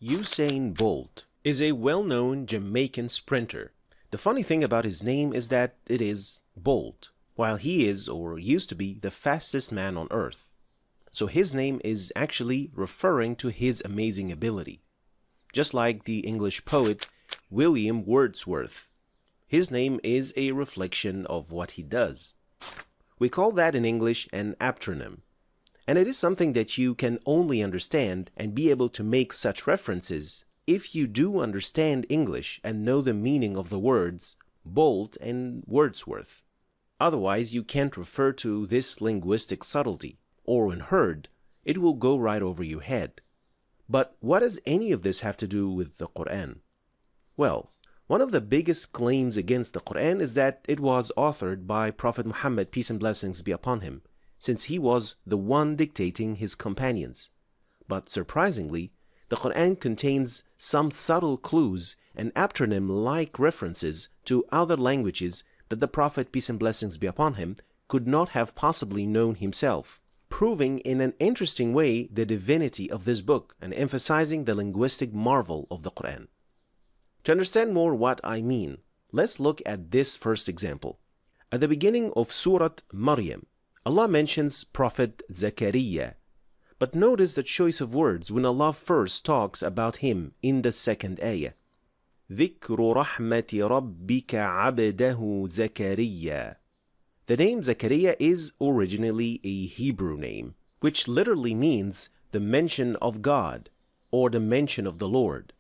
Usain Bolt is a well-known Jamaican sprinter. The funny thing about his name is that it is Bolt, while he is or used to be the fastest man on earth. So his name is actually referring to his amazing ability. Just like the English poet William Wordsworth. His name is a reflection of what he does. We call that in English an aptronym. And it is something that you can only understand and be able to make such references if you do understand English and know the meaning of the words Bolt and Wordsworth. Otherwise, you can't refer to this linguistic subtlety, or when heard, it will go right over your head. But what does any of this have to do with the Qur'an? Well, one of the biggest claims against the Qur'an is that it was authored by Prophet Muhammad, peace and blessings be upon him, since he was the one dictating his companions. But surprisingly, the Qur'an contains some subtle clues and aptronym-like references to other languages that the Prophet, peace and blessings be upon him, could not have possibly known himself, proving in an interesting way the divinity of this book and emphasizing the linguistic marvel of the Qur'an. To understand more what I mean, let's look at this first example. At the beginning of Surah Maryam, Allah mentions Prophet Zakaria, but notice the choice of words when Allah first talks about him in the second ayah. ذِكْرُ رَحْمَةِ رَبِّكَ عَبْدَهُ زَكَرِيَّا. The name Zakaria is originally a Hebrew name, which literally means the mention of God, or the mention of the Lord.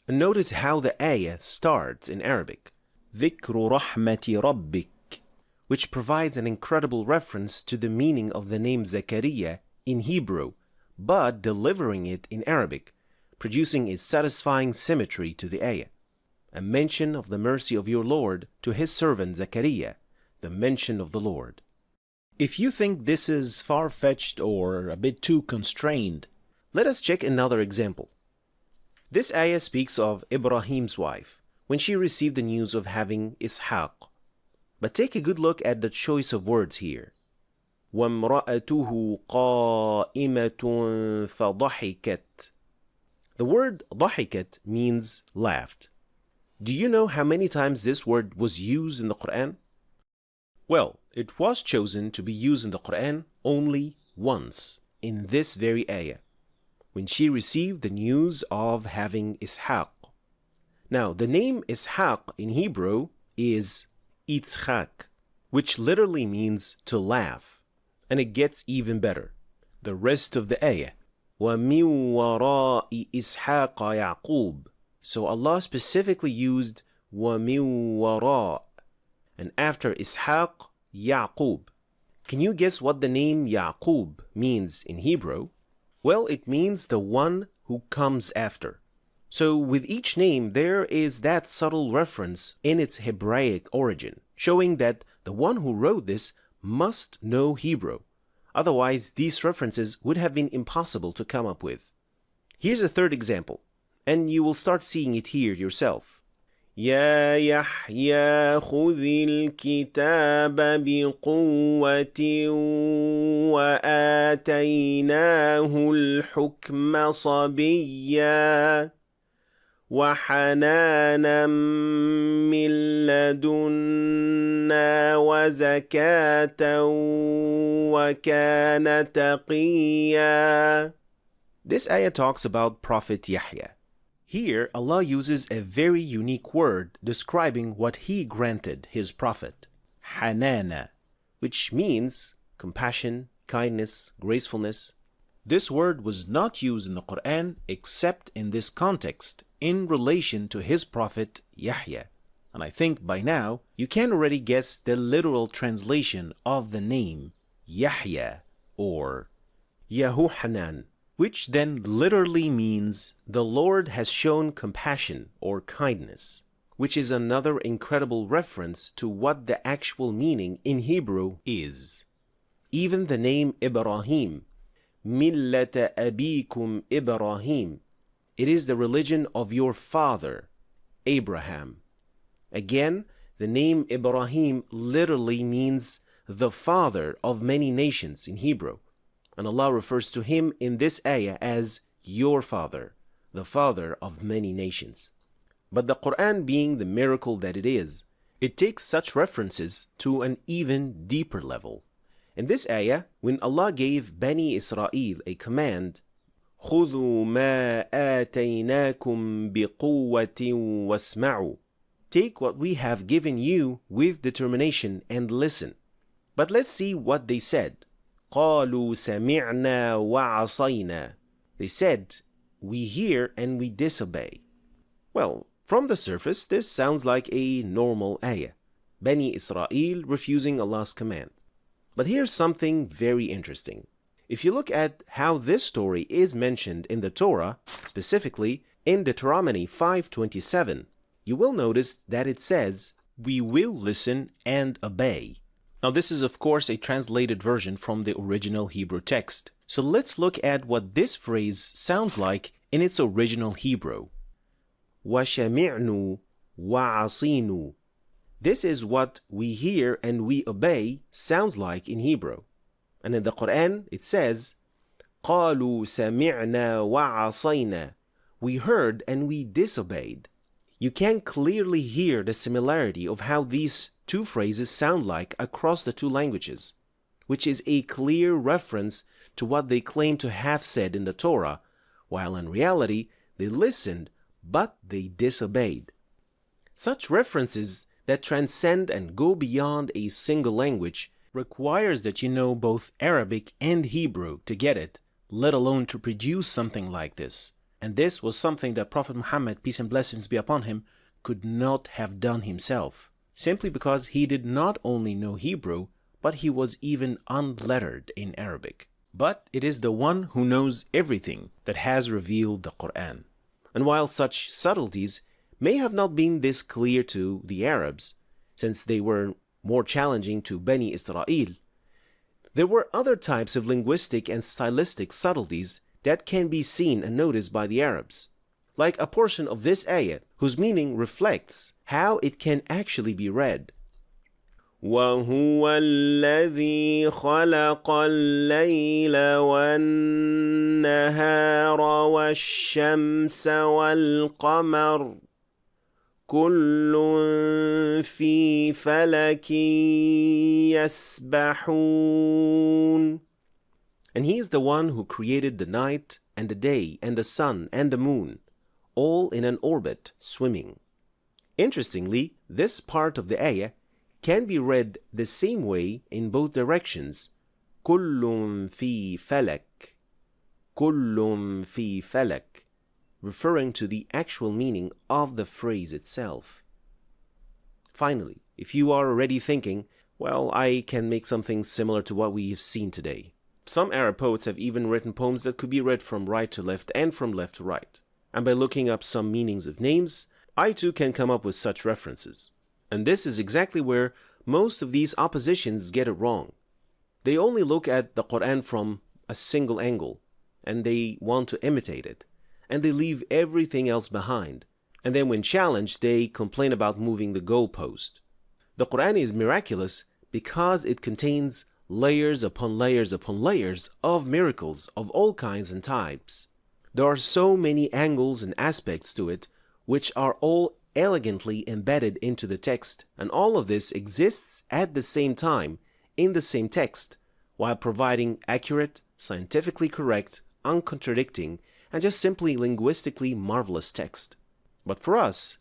And notice how the ayah starts in Arabic. ذِكْرُ رَحْمَةِ رَبِّكَ, which provides an incredible reference to the meaning of the name Zakaria in Hebrew, but delivering it in Arabic, producing a satisfying symmetry to the ayah. A mention of the mercy of your Lord to his servant Zakaria, the mention of the Lord. If you think this is far-fetched or a bit too constrained, let us check another example. This ayah speaks of Ibrahim's wife when she received the news of having Ishaq. But take a good look at the choice of words here. وَامْرَأَتُهُ قَائِمَةٌ فَضَحِكَتْ. The word ضحكت means laughed. Do you know how many times this word was used in the Qur'an? Well, it was chosen to be used in the Qur'an only once, in this very ayah, when she received the news of having Ishaq. Now, the name Ishaq in Hebrew is Yitzchak, which literally means to laugh. And it gets even better. The rest of the ayah. وَمِن وَرَاءِ إِسْحَاقَ يَعْقُوبَ. So Allah specifically used وَمِن وَرَاء. And after Ishaq, Yaqub. Can you guess what the name Yaqub means in Hebrew? Well, it means the one who comes after. So with each name, there is that subtle reference in its Hebraic origin, showing that the one who wrote this must know Hebrew. Otherwise, these references would have been impossible to come up with. Here's a third example, and you will start seeing it here yourself. يا يحيى خذ الكتاب بقوة وآتيناه الحكم صبيا وحنانا من لدنا وزكاة وكان تقيا. This ayah talks about Prophet Yahya. Here, Allah uses a very unique word describing what He granted His Prophet, Hanana, which means compassion, kindness, gracefulness. This word was not used in the Qur'an except in this context in relation to His Prophet Yahya. And I think by now you can already guess the literal translation of the name Yahya or Yahuhanan, which then literally means the Lord has shown compassion or kindness, which is another incredible reference to what the actual meaning in Hebrew is. Even the name Ibrahim, Millata Abikum Ibrahim, it is the religion of your father, Abraham. Again, the name Ibrahim literally means the father of many nations in Hebrew. And Allah refers to him in this ayah as your father, the father of many nations. But the Qur'an being the miracle that it is, it takes such references to an even deeper level. In this ayah, when Allah gave Bani Israel a command, خُذُوا مَا آتَيْنَاكُمْ بِقُوَّةٍ وَاسْمَعُوا, take what we have given you with determination and listen. But let's see what they said. قَالُوا سَمِعْنَا وَعَصَيْنَا. They said, we hear and we disobey. Well, from the surface, this sounds like a normal ayah. Bani Israel refusing Allah's command. But here's something very interesting. If you look at how this story is mentioned in the Torah, specifically in Deuteronomy 5:27, you will notice that it says, we will listen and obey. Now this is of course a translated version from the original Hebrew text. So let's look at what this phrase sounds like in its original Hebrew. وَشَمِعْنُوا وَعَصِينُوا. This is what we hear and we obey sounds like in Hebrew. And in the Qur'an it says, قَالُوا سَمِعْنَا وَعَصَيْنَا. We heard and we disobeyed. You can clearly hear the similarity of how these two phrases sound like across the two languages, which is a clear reference to what they claim to have said in the Torah, while in reality they listened but they disobeyed. Such references that transcend and go beyond a single language requires that you know both Arabic and Hebrew to get it, let alone to produce something like this. And this was something that Prophet Muhammad, peace and blessings be upon him, could not have done himself, simply because he did not only know Hebrew, but he was even unlettered in Arabic. But it is the one who knows everything that has revealed the Qur'an. And while such subtleties may have not been this clear to the Arabs, since they were more challenging to Bani Israel, there were other types of linguistic and stylistic subtleties that can be seen and noticed by the Arabs, like a portion of this ayah whose meaning reflects how it can actually be read. وَهُوَ الَّذِي خَلَقَ اللَّيْلَ وَالنَّهَارَ وَالشَّمْسَ وَالْقَمَرَ كُلٌّ فِي فَلَكٍ يَسْبَحُونَ. And he is the one who created the night and the day and the sun and the moon, all in an orbit, swimming. Interestingly, this part of the ayah can be read the same way in both directions. كُلٌّ فِي فَلَكٍ. كُلٌّ فِي فَلَكٍ, referring to the actual meaning of the phrase itself. Finally, if you are already thinking, well, I can make something similar to what we have seen today. Some Arab poets have even written poems that could be read from right to left and from left to right. And by looking up some meanings of names, I too can come up with such references. And this is exactly where most of these oppositions get it wrong. They only look at the Qur'an from a single angle, and they want to imitate it, and they leave everything else behind. And then when challenged, they complain about moving the goalpost. The Qur'an is miraculous because it contains layers upon layers upon layers of miracles of all kinds and types. There are so many angles and aspects to it, which are all elegantly embedded into the text, and all of this exists at the same time in the same text, while providing accurate, scientifically correct, uncontradicting, and just simply linguistically marvelous text. But for us,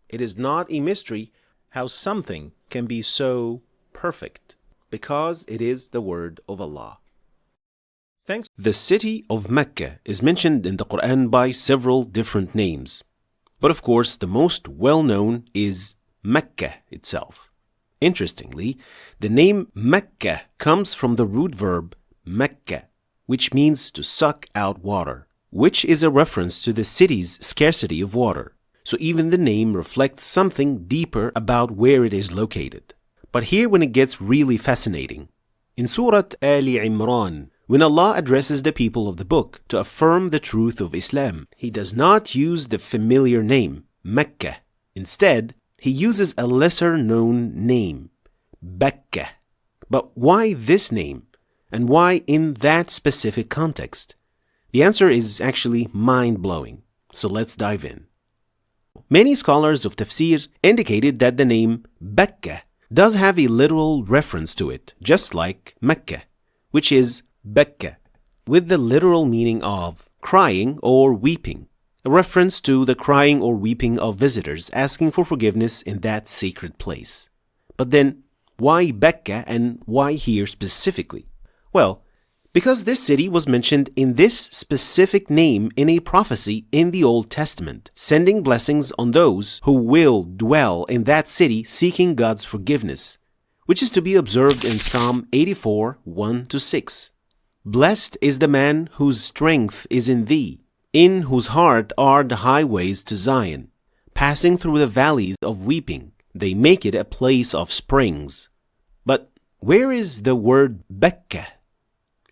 it is not a mystery how something can be so perfect, because it is the word of Allah. Thanks. The city of Mecca is mentioned in the Quran by several different names. But of course, the most well-known is Mecca itself. Interestingly, the name Mecca comes from the root verb Mecca, which means to suck out water, which is a reference to the city's scarcity of water. So even the name reflects something deeper about where it is located. But here when it gets really fascinating. In Surah Ali Imran, when Allah addresses the people of the book to affirm the truth of Islam, He does not use the familiar name, Mecca. Instead, He uses a lesser-known name, Bekka. But why this name? And why in that specific context? The answer is actually mind-blowing. So let's dive in. Many scholars of tafsir indicated that the name Bakka does have a literal reference to it, just like Mecca, which is Bakka, with the literal meaning of crying or weeping, a reference to the crying or weeping of visitors asking for forgiveness in that sacred place. But then, why Bakka and why here specifically? Well, because this city was mentioned in this specific name in a prophecy in the Old Testament, sending blessings on those who will dwell in that city seeking God's forgiveness, which is to be observed in Psalm 84, 1-6. Blessed is the man whose strength is in thee, in whose heart are the highways to Zion. Passing through the valleys of weeping, they make it a place of springs. But where is the word Bakka?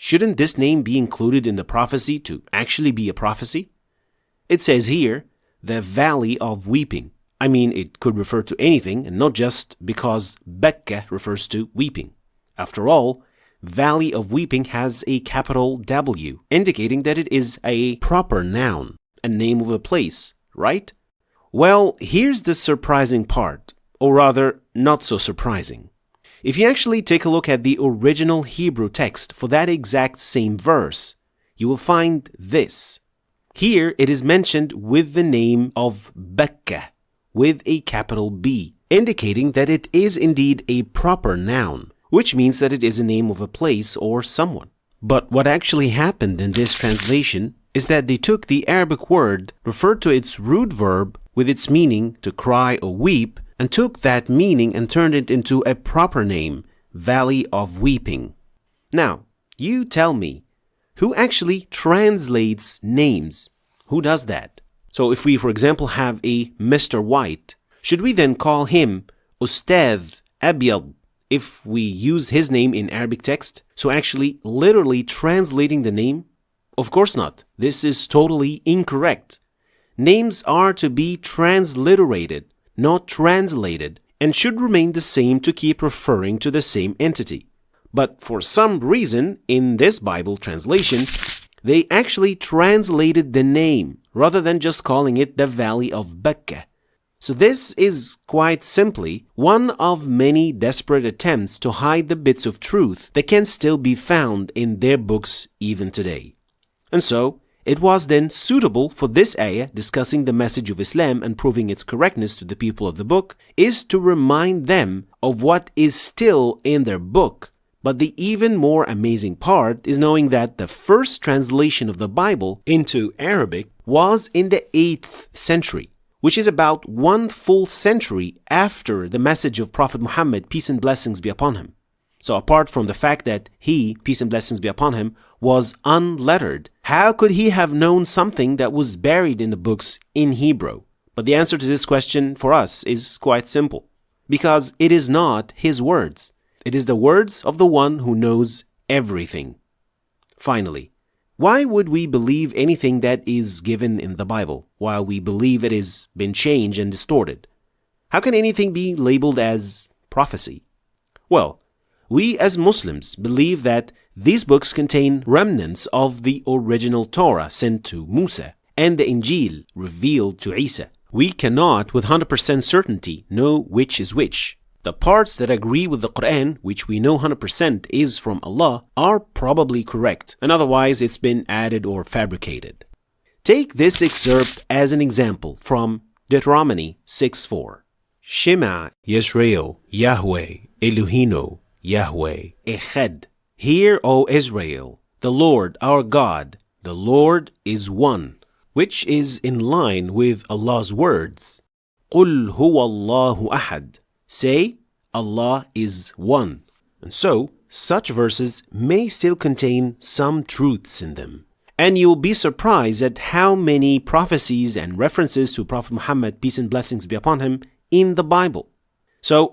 Shouldn't this name be included in the prophecy to actually be a prophecy? It says here, the valley of weeping. I mean, it could refer to anything and not just because Bakka refers to weeping. After all, Valley of Weeping has a capital W, indicating that it is a proper noun, a name of a place, right? Well, here's the surprising part, or rather, not so surprising. If you actually take a look at the original Hebrew text for that exact same verse, you will find this. Here it is mentioned with the name of Bakka, with a capital B, indicating that it is indeed a proper noun, which means that it is a name of a place or someone. But what actually happened in this translation is that they took the Arabic word, referred to its root verb with its meaning to cry or weep, and took that meaning and turned it into a proper name, Valley of Weeping. Now, you tell me, who actually translates names? Who does that? So if we, for example, have a Mr. White, should we then call him Ustadh Abyad if we use his name in Arabic text? So actually, literally translating the name? Of course not. This is totally incorrect. Names are to be transliterated, not translated, and should remain the same to keep referring to the same entity. But for some reason, in this Bible translation, they actually translated the name rather than just calling it the Valley of Bakka. So this is quite simply one of many desperate attempts to hide the bits of truth that can still be found in their books even today. And so, it was then suitable for this ayah discussing the message of Islam and proving its correctness to the people of the book is to remind them of what is still in their book. But the even more amazing part is knowing that the first translation of the Bible into Arabic was in the 8th century, which is about 1 full century after the message of Prophet Muhammad, peace and blessings be upon him. So apart from the fact that he, peace and blessings be upon him, was unlettered, how could he have known something that was buried in the books in Hebrew? But the answer to this question for us is quite simple. Because it is not his words. It is the words of the one who knows everything. Finally, why would we believe anything that is given in the Bible while we believe it has been changed and distorted? How can anything be labeled as prophecy? Well, we as Muslims believe that these books contain remnants of the original Torah sent to Musa and the Injil revealed to Isa. We cannot with 100% certainty know which is which. The parts that agree with the Qur'an, which we know 100% is from Allah, are probably correct, and otherwise it's been added or fabricated. Take this excerpt as an example from Deuteronomy 6:4. Shema Yisrael Yahweh Elohino Yahweh Echad. Hear, O Israel, the Lord our God, the Lord is one, which is in line with Allah's words. Qul huwa Allahu ahad. Say, Allah is one. And so, such verses may still contain some truths in them. And you'll be surprised at how many prophecies and references to Prophet Muhammad, peace and blessings be upon him, in the Bible. So,